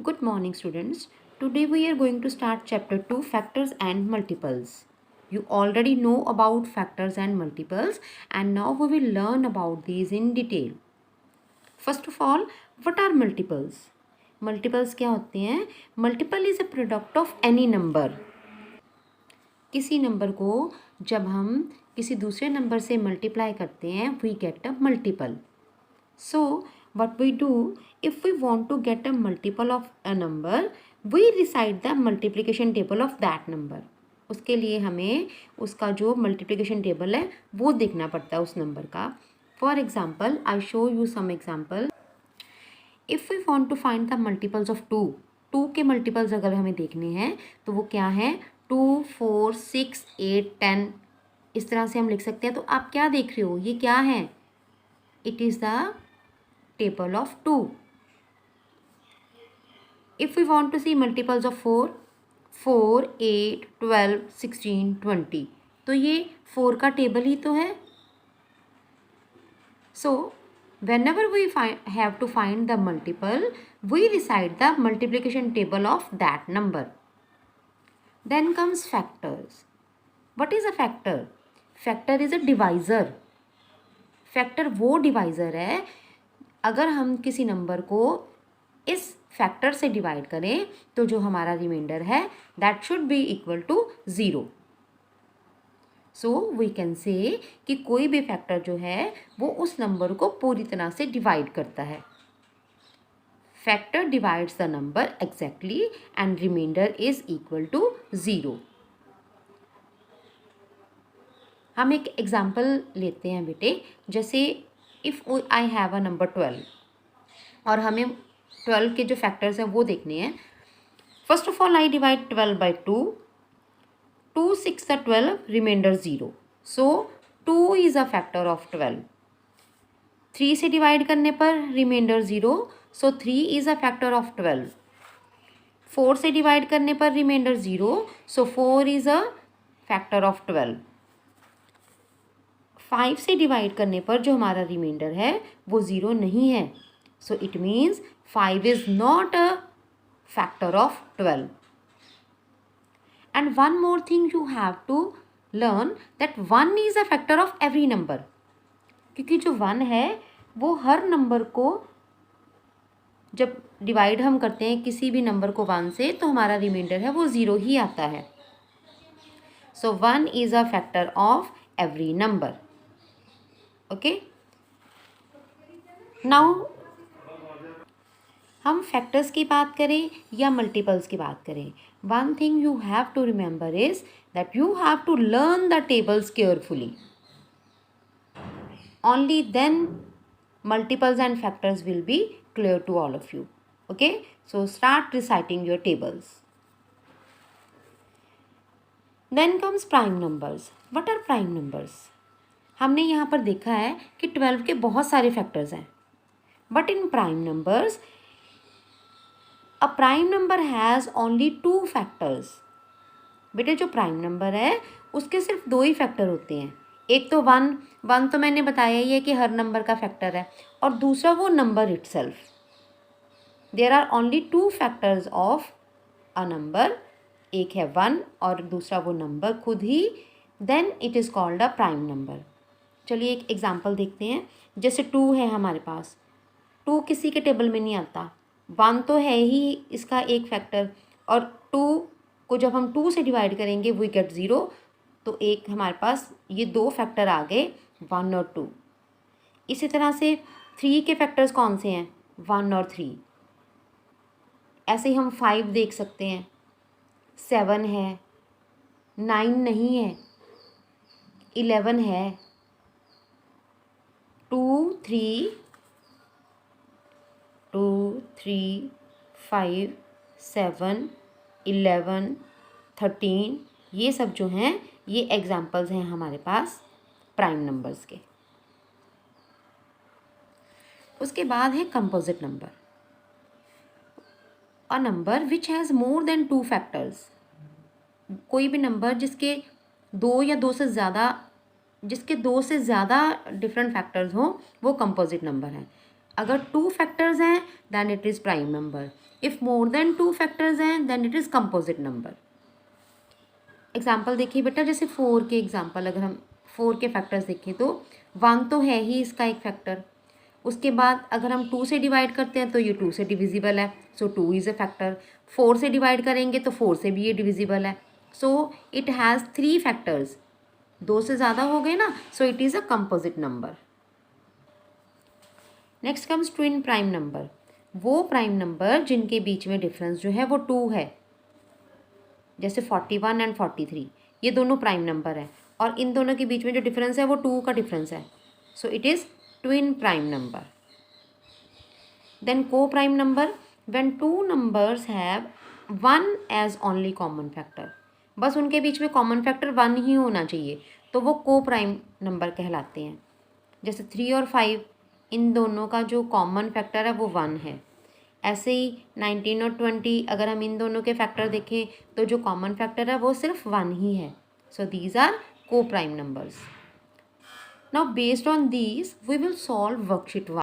Good morning, students. Today we are going to start chapter 2, factors and multiples. You already know about factors and multiples, and now we will learn about these in detail. First of all, what are multiples? Multiples क्या होते हैं? Multiple is a product of any number. किसी number को जब हम किसी दूसरे number से मल्टीप्लाई करते हैं, we get a multiple. So what we do, if we want to get a multiple of a number, we recite the multiplication table of that number. उसके लिए हमें उसका जो multiplication table है वो देखना पड़ता है उस नंबर का. For example, I show you some example. If we want to find the multiples of 2, 2 के multiples अगर हमें देखने हैं तो वो क्या है? 2, 4, 6, 8, 10 इस तरह से हम लिख सकते हैं. तो आप क्या देख रहे हो? ये क्या है? It is the table of 2. If we want to see multiples of 4, 4, 8, 12, 16, 20 तो ये 4 का टेबल ही तो है. So whenever we have to find the multiple, we recite the multiplication table of that number. Then comes factors. What is a factor? Factor is a divisor. Factor वो divisor है अगर हम किसी नंबर को इस factor से divide करें तो जो हमारा रिमाइंडर है that should be equal to 0. So we can say कि कोई भी फैक्टर जो है वो उस नंबर को पूरी तरह से डिवाइड करता है. Factor divides the number exactly and remainder is equal to 0. हम एक एग्जाम्पल लेते हैं बेटे. जैसे if I have a number 12 और हमें 12 के जो फैक्टर्स हैं वो देखने हैं. First of all I divide 12 by 2. 2 6 the 12 remainder 0. So 2 is a factor of 12. 3 से डिवाइड करने पर remainder 0. So 3 is a factor of 12. 4 से डिवाइड करने पर remainder 0. So 4 is a factor of 12. 5 से डिवाइड करने पर जो हमारा रिमाइंडर है वो 0 नहीं है. So it means 5 is not a factor of 12. And one more thing you have to learn that 1 is a factor of every number. क्योंकि जो 1 है वो हर नंबर को जब डिवाइड हम करते हैं किसी भी नंबर को 1 से तो हमारा रिमाइंडर है वो 0 ही आता है. सो 1 is a factor of every number. Okay? Now हम फैक्टर्स की बात करें या मल्टीपल्स की बात करें, one thing you have to remember is that you have to learn the tables carefully. Only then multiples and factors will be clear to all of you. Okay, so start reciting your tables. Then comes prime numbers. What are prime numbers? हमने यहाँ पर देखा है कि 12 के बहुत सारे factors हैं, but in prime numbers a prime number has only 2 factors. बेटे जो प्राइम नंबर है उसके सिर्फ 2 ही फैक्टर होते हैं. एक तो 1 तो मैंने बताया ही है कि हर नंबर का फैक्टर है, और दूसरा वो number itself. There are only 2 factors of a number. एक है 1 और दूसरा वो नंबर खुद ही. Then it is called a prime number. चलिए एक एग्जांपल देखते हैं. जैसे 2 है हमारे पास. 2 किसी के टेबल में नहीं आता. 1 तो है ही इसका एक फैक्टर, और 2 को जब हम 2 से डिवाइड करेंगे वी गेट 0. तो एक हमारे पास ये 2 फैक्टर आ गए, 1 और 2. इसी तरह से 3 के फैक्टर्स कौन से हैं? 1 और 3. ऐसे ही हम 5 देख सकते हैं, 7 है, 9 नहीं है, 11 है, 2, 3, 5, 7, 11, 13 ये सब जो हैं ये एग्जाम्पल्स हैं हमारे पास प्राइम नंबर्स के. उसके बाद है composite number. A number which has more than 2 factors. कोई भी नंबर जिसके 2 से ज़्यादा डिफरेंट फैक्टर्स हों वो कंपोजिट नंबर है. अगर 2 फैक्टर्स हैं then it is prime number, if more than 2 factors हैं then it is composite number. Example देखिए बेटा, जैसे 4 के एग्जाम्पल, अगर हम 4 के फैक्टर्स देखें तो 1 तो है ही इसका एक फैक्टर, उसके बाद अगर हम 2 से डिवाइड करते हैं तो ये 2 से डिविजिबल है, सो 2 इज़ अ फैक्टर। 4 से डिवाइड करेंगे तो 4 से भी ये डिविजिबल है, सो इट हैज़ 3 फैक्टर्स। 2 से ज़्यादा हो गए ना, सो it is a composite number. Next comes twin prime number, वो प्राइम नंबर जिनके बीच में डिफरेंस जो है वो 2 है, जैसे 41 एंड 43, ये दोनों प्राइम नंबर है और इन दोनों के बीच में जो डिफरेंस है वो 2 का डिफरेंस है, so it is twin prime number. Then coprime number, when 2 numbers have 1 as only common factor, बस उनके बीच में कॉमन फैक्टर 1 ही होना चाहिए, तो वो को प्राइम नंबर कहलाते हैं। जैसे 3 और 5, इन दोनों का जो कॉमन फैक्टर है वो 1 है। ऐसे ही 19 और 20, अगर हम इन दोनों के फैक्टर देखें तो जो कॉमन फैक्टर है वो सिर्फ 1 ही है, सो दीज आर को prime numbers. Now based on these we will solve worksheet 1।